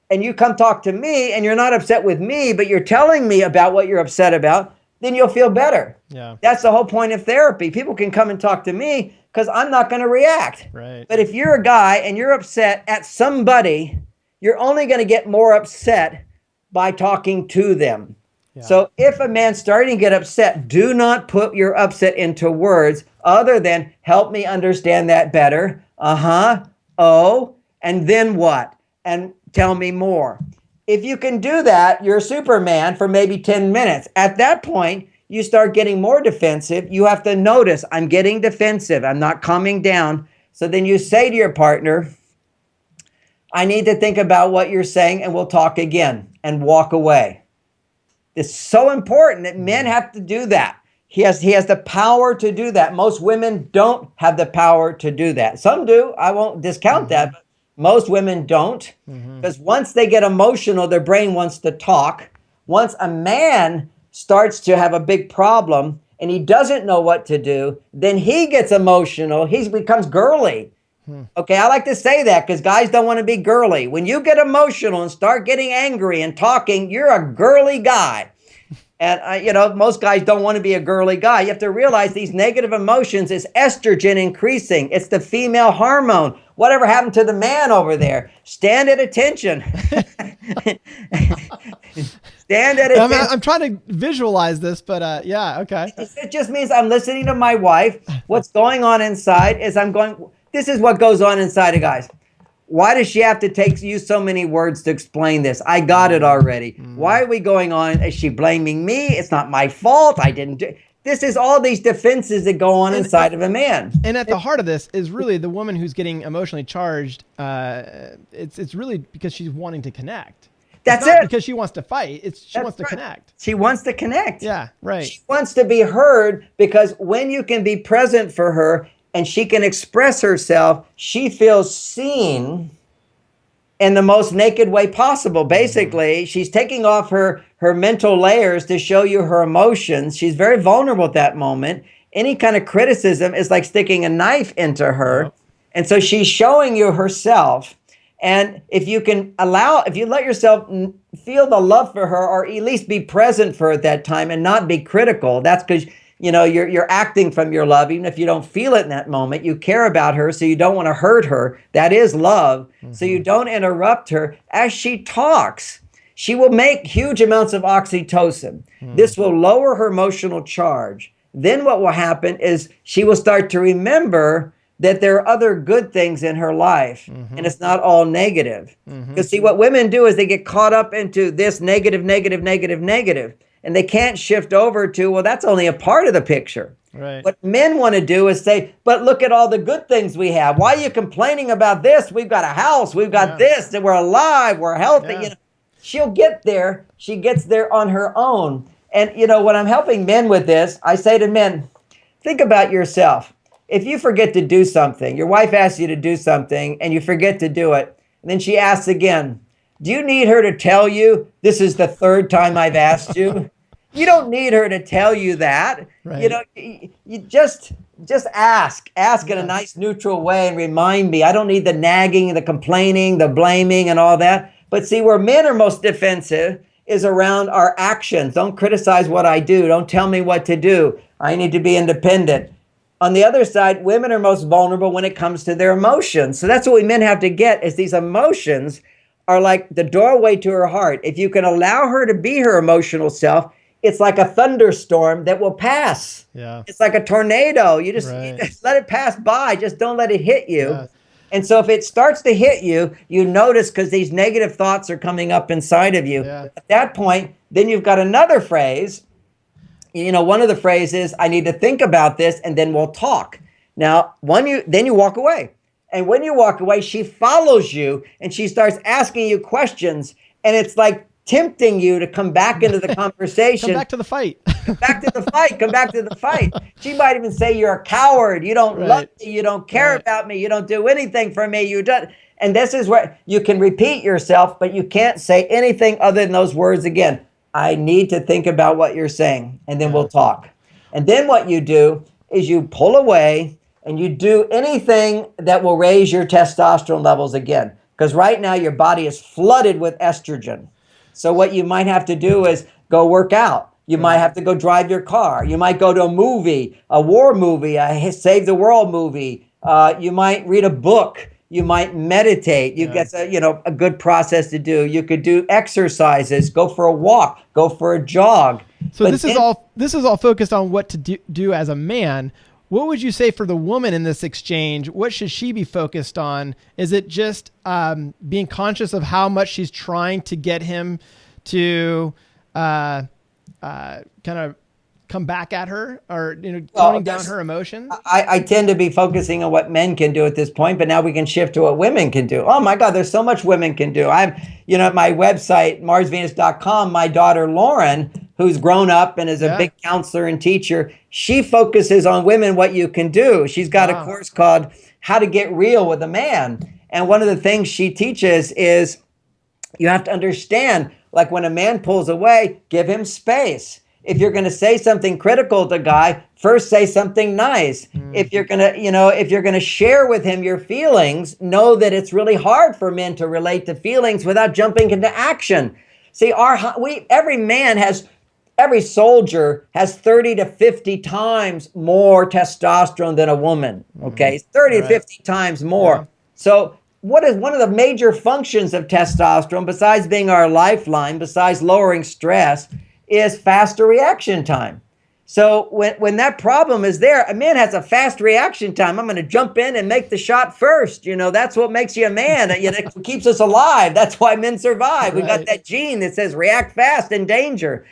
and you come talk to me and you're not upset with me, but you're telling me about what you're upset about, then you'll feel better. Yeah. That's the whole point of therapy. People can come and talk to me because I'm not going to react. Right. But if you're a guy and you're upset at somebody, you're only going to get more upset by talking to them. Yeah. So if a man's starting to get upset, do not put your upset into words other than help me understand that better. Oh, and then what? And tell me more. If you can do that, you're Superman for maybe 10 minutes. At that point, you start getting more defensive. You have to notice, I'm getting defensive. I'm not calming down. So then you say to your partner, I need to think about what you're saying and we'll talk again, and walk away. It's so important that men have to do that. He has the power to do that. Most women don't have the power to do that. Some do. I won't discount that. But Most women don't, because once they get emotional, their brain wants to talk. Once a man starts to have a big problem and he doesn't know what to do, then he gets emotional. He becomes girly. Okay, I like to say that because guys don't want to be girly. When you get emotional and start getting angry and talking, you're a girly guy. And, most guys don't want to be a girly guy. You have to realize these negative emotions is estrogen increasing. It's the female hormone. Whatever happened to the man over there? Stand at attention. Stand at attention. I'm trying to visualize this, but yeah, okay. It just means I'm listening to my wife. What's going on inside is this is what goes on inside of guys. Why does she have to use so many words to explain this? I got it already. Why are we going on? Is she blaming me? It's not my fault. I didn't do. This is all these defenses that go on inside of a man. And at the heart of this is really the woman who's getting emotionally charged. It's really because she's wanting to connect. That's it. Because she wants to fight. She wants to connect. She wants to connect. Yeah, right. She wants to be heard, because when you can be present for her and she can express herself, she feels seen in the most naked way possible. Basically, she's taking off her mental layers to show you her emotions. She's very vulnerable at that moment. Any kind of criticism is like sticking a knife into her. And so she's showing you herself. And if you let yourself feel the love for her, or at least be present for her at that time and not be critical, that's because you're acting from your love. Even if you don't feel it in that moment, you care about her, so you don't want to hurt her. That is love. So you don't interrupt her as she talks. She will make huge amounts of oxytocin. This will lower her emotional charge. Then what will happen is she will start to remember that there are other good things in her life, and it's not all negative. Because see, what women do is they get caught up into this negative, and they can't shift over to, well, that's only a part of the picture. Right. What men want to do is say, but look at all the good things we have. Why are you complaining about this? We've got a house, we've got this, and we're alive, we're healthy. She'll get there. She gets there on her own. And when I'm helping men with this, I say to men, think about yourself. If you forget to do something, your wife asks you to do something and you forget to do it, and then she asks again, do you need her to tell you this is the third time I've asked you? You don't need her to tell you that. Right. You just ask in a nice neutral way and remind me. I don't need the nagging, the complaining, the blaming and all that. But see, where men are most defensive is around our actions. Don't criticize what I do. Don't tell me what to do. I need to be independent. On the other side, women are most vulnerable when it comes to their emotions. So that's what we men have to get, is these emotions are like the doorway to her heart. If you can allow her to be her emotional self, it's like a thunderstorm that will pass. Yeah. It's like a tornado. You just let it pass by. Just don't let it hit you. Yeah. And so if it starts to hit you, you notice, because these negative thoughts are coming up inside of you. Yeah. At that point, then you've got another phrase. One of the phrases, I need to think about this and then we'll talk. Now, then you walk away. And when you walk away, she follows you and she starts asking you questions. And it's like tempting you to come back into the conversation. Come back to the fight. Come back to the fight. Come back to the fight. She might even say, you're a coward. You don't love me. You don't care about me. You don't do anything for me. You don't. And this is where you can repeat yourself, but you can't say anything other than those words again. I need to think about what you're saying, and then we'll talk. And then what you do is you pull away and you do anything that will raise your testosterone levels again. Because right now your body is flooded with estrogen. So what you might have to do is go work out. You might have to go drive your car. You might go to a movie, a war movie, a Save the World movie. You might read a book. You might meditate. That's a good process to do. You could do exercises, go for a walk, go for a jog. So this is all focused on what to do as a man. What would you say for the woman in this exchange? What should she be focused on? Is it just being conscious of how much she's trying to get him to kind of come back at her, or toning down her emotions? I tend to be focusing on what men can do at this point, but now we can shift to what women can do. Oh my God, there's so much women can do. At my website, marsvenus.com, my daughter Lauren, who's grown up and is a big counselor and teacher, she focuses on women, what you can do. She's got a course called How to Get Real with a Man. And one of the things she teaches is you have to understand, like when a man pulls away, give him space. If you're going to say something critical to a guy, first say something nice. If you're going to, if you're going to share with him your feelings, know that it's really hard for men to relate to feelings without jumping into action. See, every soldier has 30 to 50 times more testosterone than a woman. Okay, 30 to 50 times more. Yeah. So what is one of the major functions of testosterone, besides being our lifeline, besides lowering stress, is faster reaction time. So when that problem is there, a man has a fast reaction time. I'm going to jump in and make the shot first. That's what makes you a man. It keeps us alive. That's why men survive. Right. We got that gene that says react fast in danger.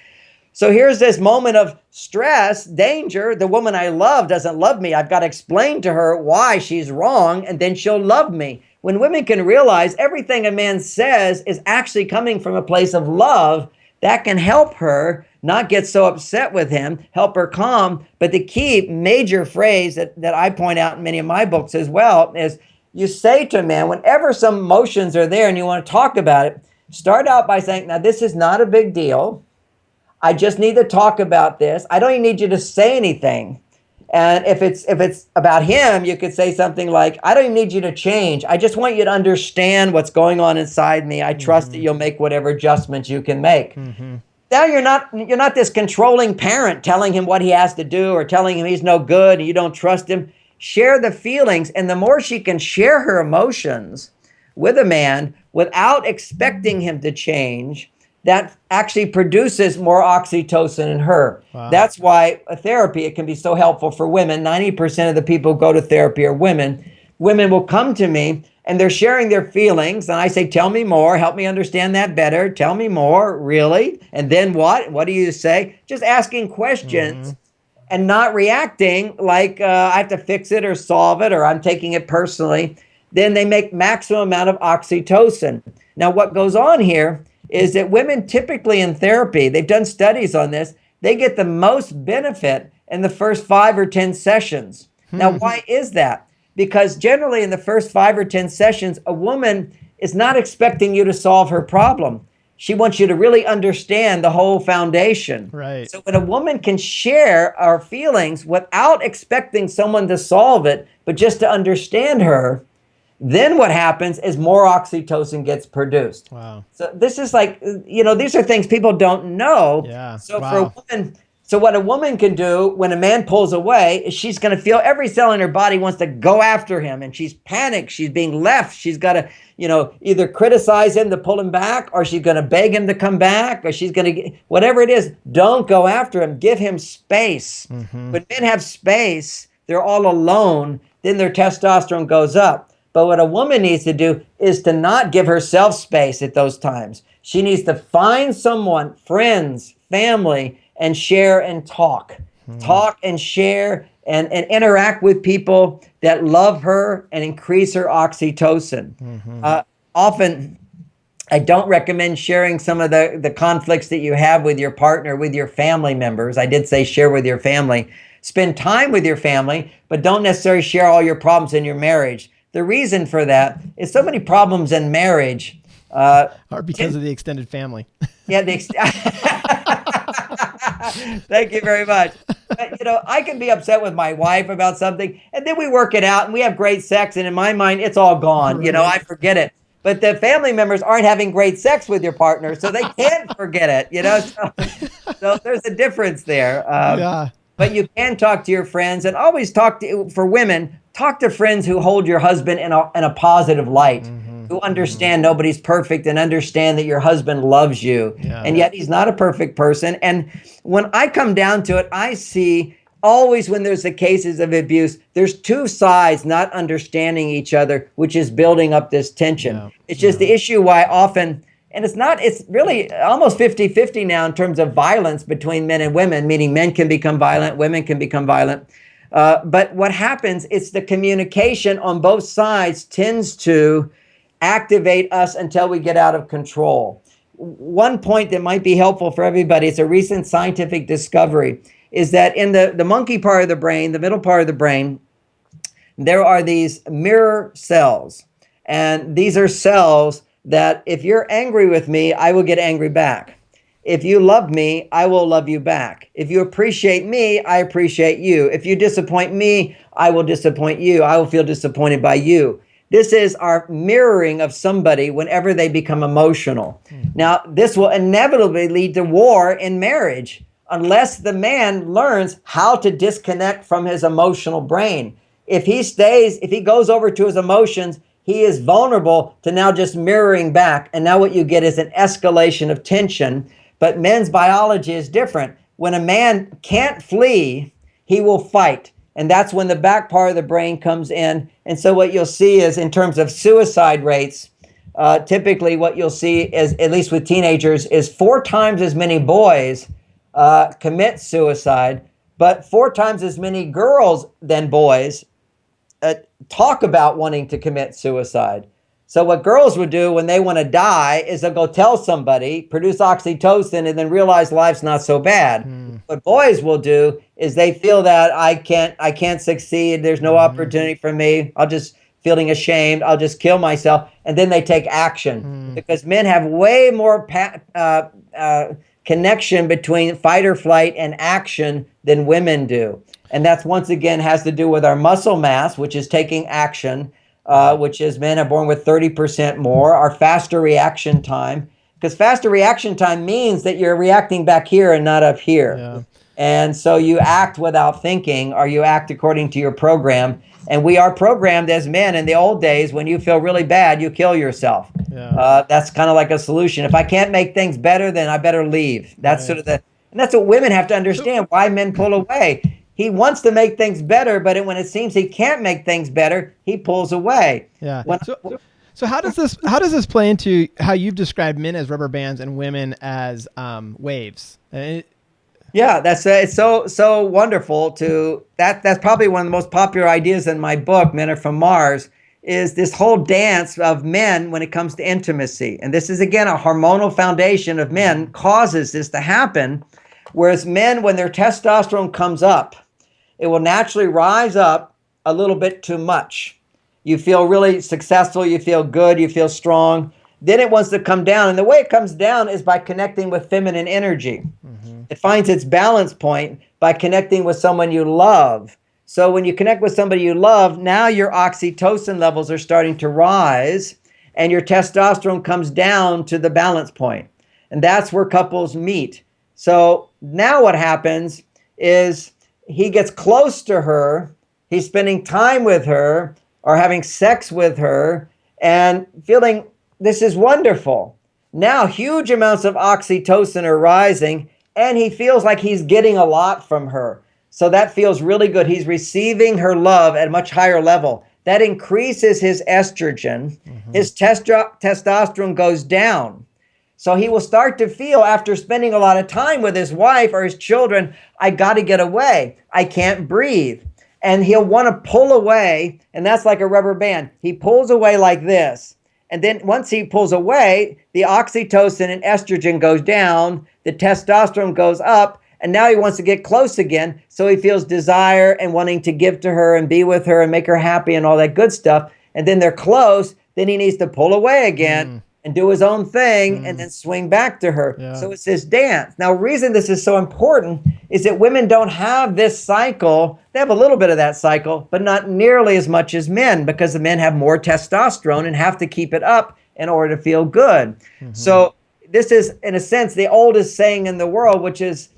So here's this moment of stress, danger. The woman I love doesn't love me. I've got to explain to her why she's wrong, and then she'll love me. When women can realize everything a man says is actually coming from a place of love, that can help her not get so upset with him, help her calm. But the key major phrase that I point out in many of my books as well is you say to a man, whenever some emotions are there and you want to talk about it, start out by saying, now this is not a big deal. I just need to talk about this. I don't even need you to say anything. And if it's about him, you could say something like, I don't even need you to change. I just want you to understand what's going on inside me. I trust that you'll make whatever adjustments you can make. Now you're not this controlling parent telling him what he has to do or telling him he's no good and you don't trust him. Share the feelings. And the more she can share her emotions with a man without expecting him to change, that actually produces more oxytocin in her. Wow. That's why therapy, it can be so helpful for women. 90% of the people who go to therapy are women. Women will come to me and they're sharing their feelings. And I say, tell me more, help me understand that better. Tell me more, really? And then what? What do you say? Just asking questions and not reacting like I have to fix it or solve it or I'm taking it personally. Then they make maximum amount of oxytocin. Now, what goes on here is that women typically in therapy, they've done studies on this, they get the most benefit in the first 5 or 10 sessions. Now, why is that? Because generally in the first 5 or 10 sessions, a woman is not expecting you to solve her problem. She wants you to really understand the whole foundation. Right. So when a woman can share our feelings without expecting someone to solve it, but just to understand her, then what happens is more oxytocin gets produced. Wow. So this is like, these are things people don't know. Yeah. So for a woman, so what a woman can do when a man pulls away is she's going to feel every cell in her body wants to go after him and she's panicked. She's being left. She's got to, either criticize him to pull him back or she's going to beg him to come back or she's going to, whatever it is, don't go after him. Give him space. When men have space, they're all alone, then their testosterone goes up. But what a woman needs to do is to not give herself space at those times. She needs to find someone, friends, family, and share and talk. Talk and share and interact with people that love her and increase her oxytocin. Often, I don't recommend sharing some of the conflicts that you have with your partner, with your family members. I did say share with your family. Spend time with your family, but don't necessarily share all your problems in your marriage. The reason for that is so many problems in marriage are because of the extended family. Yeah, thank you very much. But, I can be upset with my wife about something, and then we work it out, and we have great sex, and in my mind, it's all gone. Right. I forget it. But the family members aren't having great sex with your partner, so they can't forget it. So there's a difference there. Yeah. But you can talk to your friends, and always for women, talk to friends who hold your husband in a positive light, who understand nobody's perfect and understand that your husband loves you. Yeah. And yet he's not a perfect person. And when I come down to it, I see always when there's the cases of abuse, there's two sides not understanding each other, which is building up this tension. Yeah. It's just the issue why often, and it's really almost 50-50 now in terms of violence between men and women, meaning men can become violent, women can become violent. But what happens, it's the communication on both sides tends to activate us until we get out of control. One point that might be helpful for everybody, it's a recent scientific discovery, is that in the monkey part of the brain, the middle part of the brain, there are these mirror cells. And these are cells that if you're angry with me, I will get angry back. If you love me, I will love you back. If you appreciate me, I appreciate you. If you disappoint me, I will disappoint you. I will feel disappointed by you. This is our mirroring of somebody whenever they become emotional. Now, this will inevitably lead to war in marriage unless the man learns how to disconnect from his emotional brain. If he goes over to his emotions, he is vulnerable to now just mirroring back. And now what you get is an escalation of tension. But men's biology is different. When a man can't flee, he will fight. And that's when the back part of the brain comes in. And so what you'll see is in terms of suicide rates, typically what you'll see is, at least with teenagers, is 4 times as many boys commit suicide, but 4 times as many girls than boys talk about wanting to commit suicide. So what girls would do when they want to die is they'll go tell somebody, produce oxytocin, and then realize life's not so bad. What boys will do is they feel that I can't succeed. There's no opportunity for me. I'll just feeling ashamed. I'll just kill myself. And then they take action because men have way more connection between fight or flight and action than women do. And that's once again has to do with our muscle mass, which is taking action. Which is men are born with 30% more, our faster reaction time, because faster reaction time means that you're reacting back here and not up here. Yeah. And so you act without thinking, or you act according to your program. And we are programmed as men in the old days, when you feel really bad, you kill yourself. Yeah. That's kind of like a solution. If I can't make things better, then I better leave. That's sort of and that's what women have to understand, why men pull away. He wants to make things better, but when it seems he can't make things better, he pulls away. Yeah. So how does this play into how you've described men as rubber bands and women as waves? Yeah, it's so wonderful to that's probably one of the most popular ideas in my book, Men Are From Mars, is this whole dance of men when it comes to intimacy. And this is again a hormonal foundation of men causes this to happen. Whereas men, when their testosterone comes up, it will naturally rise up a little bit too much. You feel really successful, you feel good, you feel strong. Then it wants to come down. And the way it comes down is by connecting with feminine energy. It finds its balance point by connecting with someone you love. So when you connect with somebody you love, now your oxytocin levels are starting to rise and your testosterone comes down to the balance point. And that's where couples meet. So now what happens is he gets close to her, he's spending time with her or having sex with her and feeling this is wonderful. Now huge amounts of oxytocin are rising and he feels like he's getting a lot from her. So that feels really good. He's receiving her love at a much higher level. That increases his estrogen. His testosterone goes down. So he will start to feel, after spending a lot of time with his wife or his children, I got to get away. I can't breathe. And he'll want to pull away, and that's like a rubber band. He pulls away like this. And then once he pulls away, the oxytocin and estrogen goes down, the testosterone goes up, and now he wants to get close again. So he feels desire and wanting to give to her and be with her and make her happy and all that good stuff. And then they're close, then he needs to pull away again. And do his own thing and then swing back to her. Yeah. So it's this dance. Now, the reason this is so important is that women don't have this cycle. They have a little bit of that cycle, but not nearly as much as men, because the men have more testosterone and have to keep it up in order to feel good. So this is, in a sense, the oldest saying in the world, which is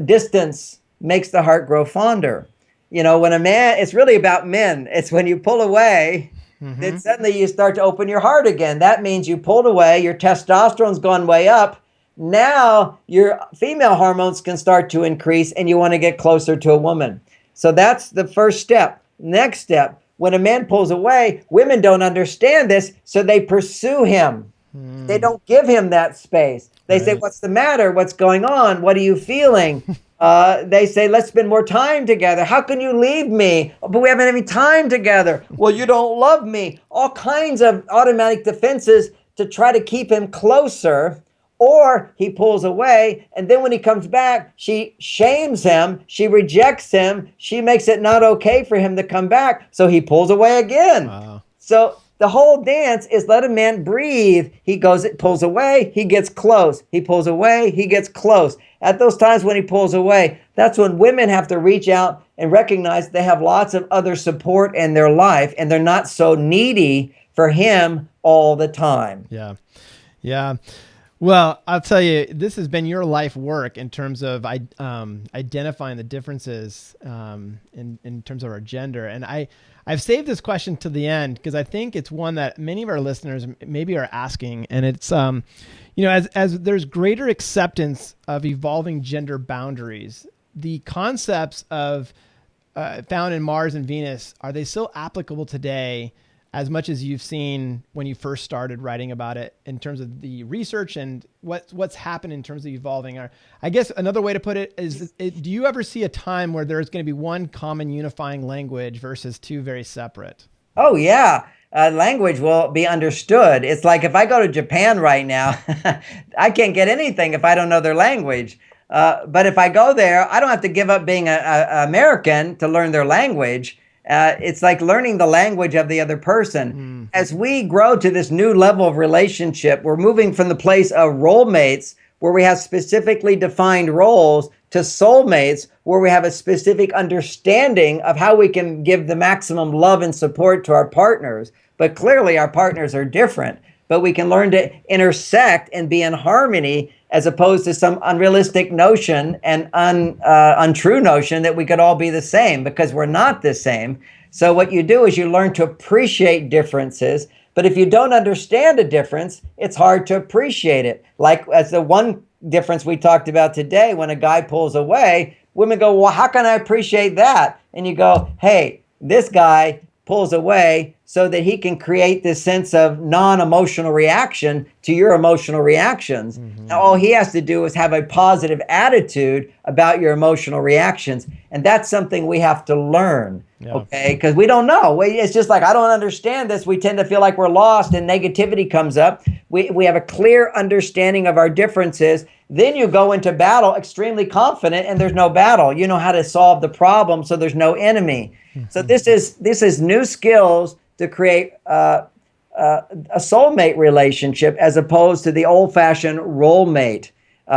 distance makes the heart grow fonder. You know, when a man, it's really about men. It's when you pull away, then suddenly you start to open your heart again. That means you pulled away, your testosterone's gone way up. Now your female hormones can start to increase and you want to get closer to a woman. So that's the first step. Next step, when a man pulls away, women don't understand this, so they pursue him. They don't give him that space. They say, what's the matter? What's going on? What are you feeling? They say, let's spend more time together. How can you leave me? Oh, but we haven't any time together. Well, you don't love me. All kinds of automatic defenses to try to keep him closer. Or he pulls away, and then when he comes back, she shames him, she rejects him, she makes it not okay for him to come back, so he pulls away again. Wow. So The whole dance is let a man breathe. He goes, pulls away, he gets close. He pulls away, he gets close. At those times when he pulls away, that's when women have to reach out and recognize they have lots of other support in their life and they're not so needy for him all the time. Yeah. Yeah. Well, I'll tell you, this has been your life work in terms of identifying the differences in terms of our gender. And I've saved this question to the end because I think it's one that many of our listeners maybe are asking. And it's, as there's greater acceptance of evolving gender boundaries, the concepts of found in Mars and Venus, are they still applicable today as much as you've seen when you first started writing about it in terms of the research and what's happened in terms of evolving? I guess another way to put it is, do you ever see a time where there's going to be one common unifying language versus two very separate? Oh, yeah. Language will be understood. It's like if I go to Japan right now, I can't get anything if I don't know their language. But if I go there, I don't have to give up being an American to learn their language. It's like learning the language of the other person. As we grow to this new level of relationship, we're moving from the place of role mates, where we have specifically defined roles, to soulmates, where we have a specific understanding of how we can give the maximum love and support to our partners. But clearly our partners are different, but we can learn to intersect and be in harmony, as opposed to some unrealistic notion and untrue notion that we could all be the same, because we're not the same. So what you do is you learn to appreciate differences. But if you don't understand a difference, it's hard to appreciate it. Like as the one difference we talked about today, when a guy pulls away, women go, well, how can I appreciate that? And you go, hey, this guy pulls away so that he can create this sense of non-emotional reaction to your emotional reactions. Now, all he has to do is have a positive attitude about your emotional reactions. And that's something we have to learn, okay? Because we don't know. It's just like, I don't understand this. We tend to feel like we're lost and negativity comes up. We have a clear understanding of our differences. Then you go into battle extremely confident and there's no battle. You know how to solve the problem, so there's no enemy. So this is new skills to create a soulmate relationship, as opposed to the old-fashioned role mate,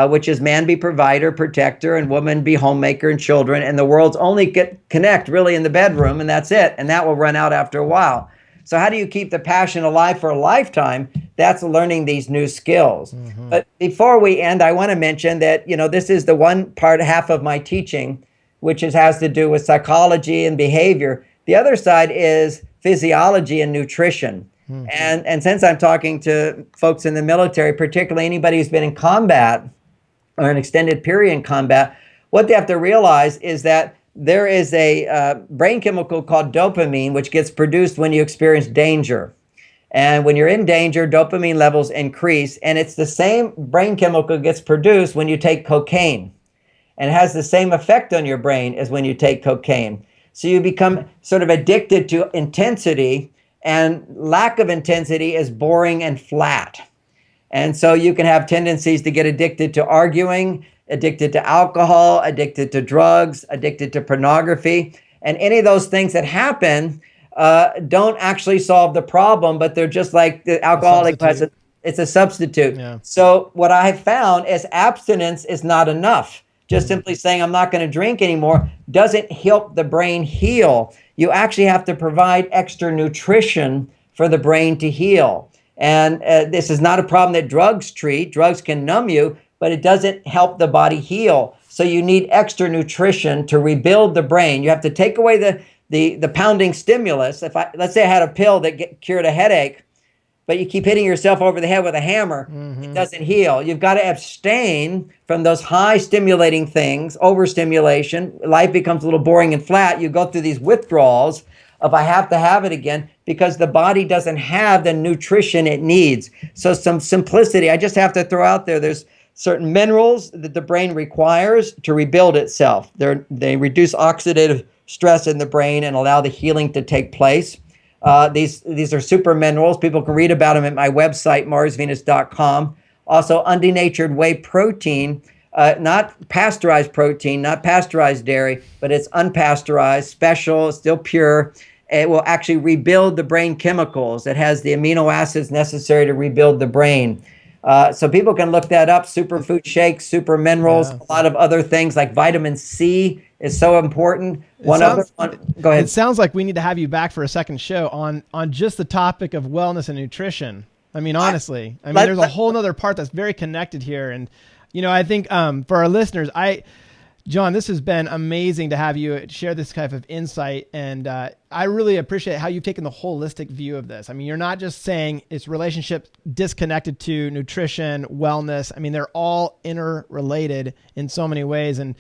which is man be provider, protector, and woman be homemaker and children. And the world's only connect really in the bedroom, and that's it. And that will run out after a while. So how do you keep the passion alive for a lifetime? That's learning these new skills. But before we end, I want to mention that, this is the half of my teaching, which has to do with psychology and behavior. The other side is physiology and nutrition. And since I'm talking to folks in the military, particularly anybody who's been in combat or an extended period in combat, what they have to realize is that there is a brain chemical called dopamine, which gets produced when you experience danger. And when you're in danger, dopamine levels increase. And it's the same brain chemical gets produced when you take cocaine. And it has the same effect on your brain as when you take cocaine. So you become sort of addicted to intensity, and lack of intensity is boring and flat. And so you can have tendencies to get addicted to arguing, addicted to alcohol, addicted to drugs, addicted to pornography. And any of those things that happen don't actually solve the problem, but they're just like the alcoholic it's a substitute. Yeah. So what I have found is abstinence is not enough. Just simply saying I'm not going to drink anymore doesn't help the brain heal. You actually have to provide extra nutrition for the brain to heal. And this is not a problem that drugs treat. Drugs can numb you, but it doesn't help the body heal. So you need extra nutrition to rebuild the brain. You have to take away the pounding stimulus. Let's say I had a pill that cured a headache, but you keep hitting yourself over the head with a hammer, it doesn't heal. You've got to abstain from those high stimulating things, overstimulation. Life becomes a little boring and flat. You go through these withdrawals of I have to have it again, because the body doesn't have the nutrition it needs. So some simplicity, I just have to throw out there's certain minerals that the brain requires to rebuild itself. They reduce oxidative stress in the brain and allow the healing to take place. These are super minerals. People can read about them at my website, marsvenus.com. Also, undenatured whey protein, not pasteurized protein, not pasteurized dairy, but it's unpasteurized, special, still pure. it will actually rebuild the brain chemicals. It has the amino acids necessary to rebuild the brain. So people can look that up, superfood shakes, super minerals, a lot of other things like vitamin C is so important. Go ahead. It sounds like we need to have you back for a second show on just the topic of wellness and nutrition. I mean, honestly, there's a whole nother part that's very connected here. And, I think for our listeners, John, this has been amazing to have you share this type of insight. And I really appreciate how you've taken the holistic view of this. I mean, you're not just saying it's relationships disconnected to nutrition, wellness. I mean, they're all interrelated in so many ways. And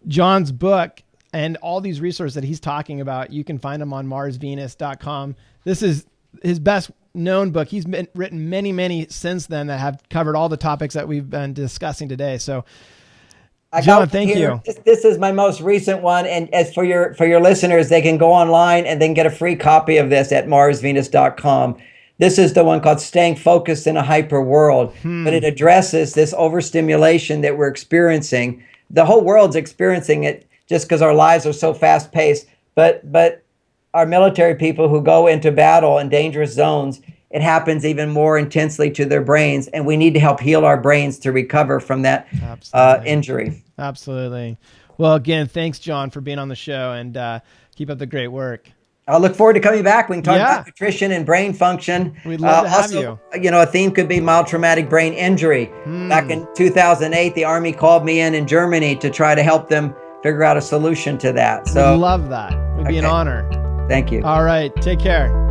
John's book and all these resources that he's talking about, you can find them on marsvenus.com. This is his best known book. He's written many, many since then that have covered all the topics that we've been discussing today. So, John, thank you. This is my most recent one. And as for your listeners, they can go online and then get a free copy of this at marsvenus.com. This is the one called Staying Focused in a Hyper World, but it addresses this overstimulation that we're experiencing. The whole world's experiencing it just because our lives are so fast paced, but our military people who go into battle in dangerous zones, it happens even more intensely to their brains, and we need to help heal our brains to recover from that injury. Absolutely. Well, again, thanks, John, for being on the show, and keep up the great work. I'll look forward to coming back. We can talk about nutrition and brain function. We'd love to have you. A theme could be mild traumatic brain injury. Back in 2008, the Army called me in Germany to try to help them figure out a solution to that. So we'd love that. It would be an honor. Thank you. All right. Take care.